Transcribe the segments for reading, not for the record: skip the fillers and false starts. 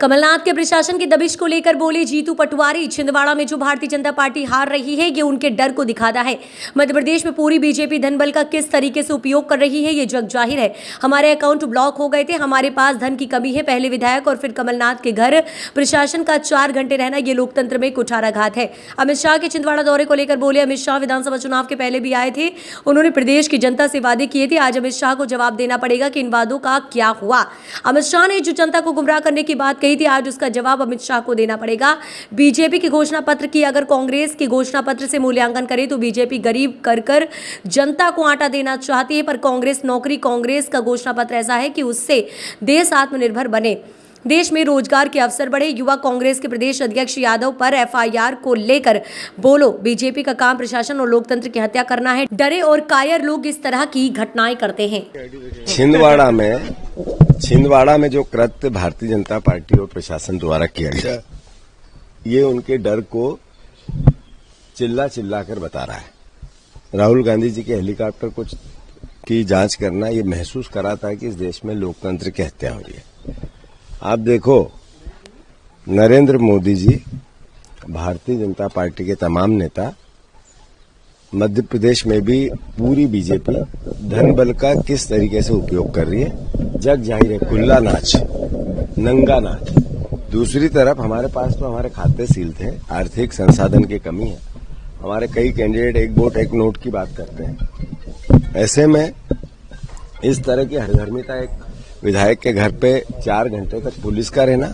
कमलनाथ के प्रशासन की दबिश को लेकर बोले जीतू पटवारी, छिंदवाड़ा में जो भारतीय जनता पार्टी हार रही है ये उनके डर को दिखाता है। मध्य प्रदेश में पूरी बीजेपी धन बल का किस तरीके से उपयोग कर रही है ये जग जाहिर है। हमारे अकाउंट ब्लॉक हो गए थे, हमारे पास धन की कमी है। पहले विधायक और फिर कमलनाथ के घर प्रशासन का 4 घंटे रहना ये लोकतंत्र में कुठाराघात है। अमित शाह के छिंदवाड़ा दौरे को लेकर बोले अमित शाह विधानसभा चुनाव के पहले भी आए थे, उन्होंने प्रदेश की जनता से वादे किए थे। आज अमित शाह को जवाब देना पड़ेगा कि इन वादों का क्या हुआ। अमित शाह ने जो जनता को गुमराह करने की बात कही थी, आज उसका जवाब अमित शाह को देना पड़ेगा। बीजेपी की घोषणा पत्र की अगर कांग्रेस के घोषणा पत्र से मूल्यांकन करे तो बीजेपी गरीब कर जनता को आटा देना चाहती है, पर कांग्रेस नौकरी। कांग्रेस का घोषणा पत्र ऐसा है कि उससे देश आत्मनिर्भर बने, देश में रोजगार के अवसर बढ़े। युवा कांग्रेस के प्रदेश अध्यक्ष यादव पर एफआईआर को लेकर बोलो, बीजेपी का काम प्रशासन और लोकतंत्र की हत्या करना है। डरे और कायर लोग इस तरह की घटनाएं करते हैं। छिंदवाड़ा में जो कृत्य भारतीय जनता पार्टी और प्रशासन द्वारा किया गया, ये उनके डर को चिल्ला कर बता रहा है। राहुल गांधी जी के हेलीकॉप्टर की जांच करना ये महसूस कराता है कि इस देश में लोकतंत्र की हत्या हो रही है। आप देखो, नरेंद्र मोदी जी, भारतीय जनता पार्टी के तमाम नेता, मध्य प्रदेश में भी पूरी बीजेपी धन बल का किस तरीके से उपयोग कर रही है, जग जाहिर है। खुला नाच, नंगा नाच। दूसरी तरफ हमारे पास तो हमारे खाते सील्ड हैं, आर्थिक संसाधन की कमी है। हमारे कई कैंडिडेट एक वोट एक नोट की बात करते हैं। ऐसे में इस तरह की हरधर्मिता, एक विधायक के घर पे 4 घंटे तक पुलिस का रहना,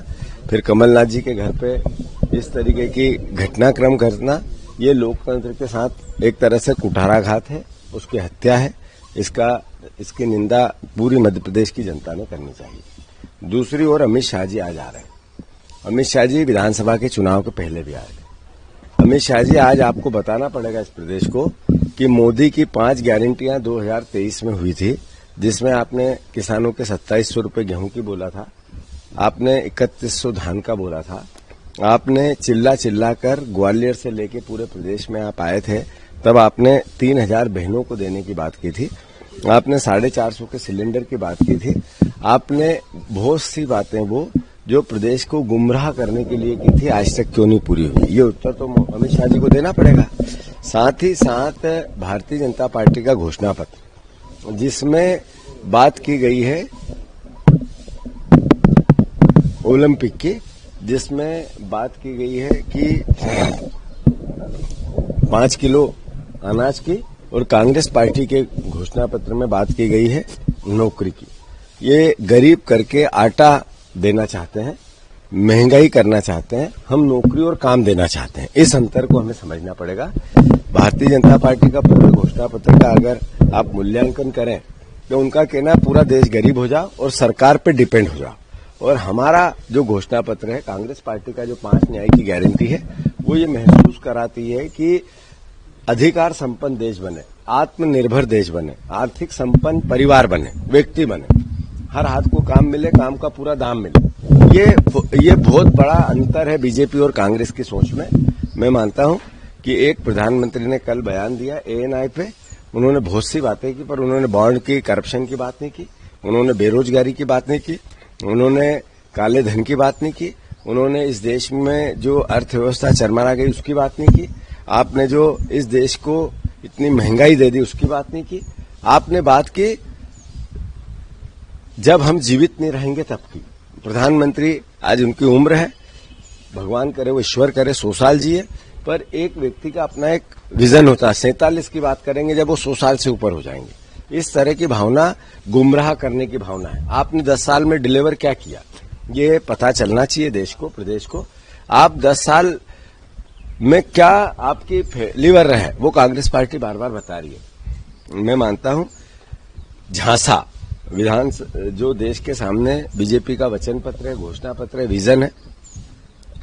फिर कमलनाथ जी के घर पे इस तरीके की घटनाक्रम करना, ये लोकतंत्र के साथ एक तरह से कुठाराघात है, उसकी हत्या है। इसकी निंदा पूरी मध्य प्रदेश की जनता ने करनी चाहिए। दूसरी ओर अमित शाह जी आज आ रहे हैं। अमित शाह जी विधानसभा के चुनाव के पहले भी आए थे। अमित शाह जी, आज आपको बताना पड़ेगा इस प्रदेश को कि मोदी की 5 गारंटियां 2023 में हुई थी, जिसमें आपने किसानों के 2700 रुपये गेहूं की बोला था, आपने 3100 धान का बोला था, आपने चिल्ला कर ग्वालियर से लेके पूरे प्रदेश में आप आए थे, तब आपने 3000 बहनों को देने की बात की थी, आपने 450 के सिलेंडर की बात की थी, आपने बहुत सी बातें वो जो प्रदेश को गुमराह करने के लिए की थी, आज तक क्यों नहीं पूरी हुई। ये उत्तर तो अमित शाह जी को देना पड़ेगा। साथ ही साथ भारतीय जनता पार्टी का घोषणा पत्र, जिसमें बात की गई है ओलंपिक की, जिसमें बात की गई है कि 5 किलो अनाज की, और कांग्रेस पार्टी के घोषणा पत्र में बात की गई है नौकरी की। ये गरीब करके आटा देना चाहते हैं, महंगाई करना चाहते हैं, हम नौकरी और काम देना चाहते हैं। इस अंतर को हमें समझना पड़ेगा। भारतीय जनता पार्टी का पूरे घोषणा पत्र का अगर आप मूल्यांकन करें तो उनका कहना पूरा देश गरीब हो जाओ और सरकार पे डिपेंड हो जाओ, और हमारा जो घोषणा पत्र है, कांग्रेस पार्टी का जो 5 न्याय की गारंटी है, वो ये महसूस कराती है कि अधिकार संपन्न देश बने, आत्मनिर्भर देश बने, आर्थिक संपन्न परिवार बने, व्यक्ति बने, हर हाथ को काम मिले, काम का पूरा दाम मिले। ये बहुत बड़ा अंतर है बीजेपी और कांग्रेस की सोच में। मैं मानता हूं कि एक प्रधानमंत्री ने कल बयान दिया एएनआई पे, उन्होंने बहुत सी बातें की, पर उन्होंने बॉन्ड की, करप्शन की बात नहीं की, उन्होंने बेरोजगारी की बात नहीं की, उन्होंने काले धन की बात नहीं की, उन्होंने इस देश में जो अर्थव्यवस्था चरमरा गई उसकी बात नहीं की, आपने जो इस देश को इतनी महंगाई दे दी उसकी बात नहीं की, आपने बात की जब हम जीवित नहीं रहेंगे तब की। प्रधानमंत्री, आज उनकी उम्र है, भगवान करे वो ईश्वर करे 100 साल जिए, पर एक व्यक्ति का अपना एक विजन होता है। 47 की बात करेंगे जब वो 100 साल से ऊपर हो जाएंगे। इस तरह की भावना गुमराह करने की भावना है। आपने 10 साल में डिलीवर क्या किया, ये पता चलना चाहिए देश को, प्रदेश को। आप 10 साल में क्या आपकी फेलिवर रहे, वो कांग्रेस पार्टी बार बार बता रही है। मैं मानता हूं झांसा विधान जो देश के सामने बीजेपी का वचन पत्र है, घोषणा पत्र है, विजन है,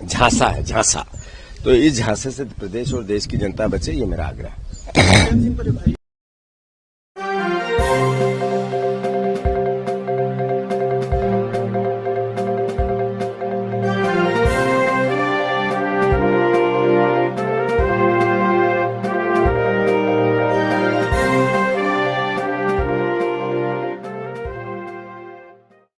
झांसा है, झांसा। तो इस झांसे से प्रदेश और देश की जनता बचे, ये मेरा आग्रह है।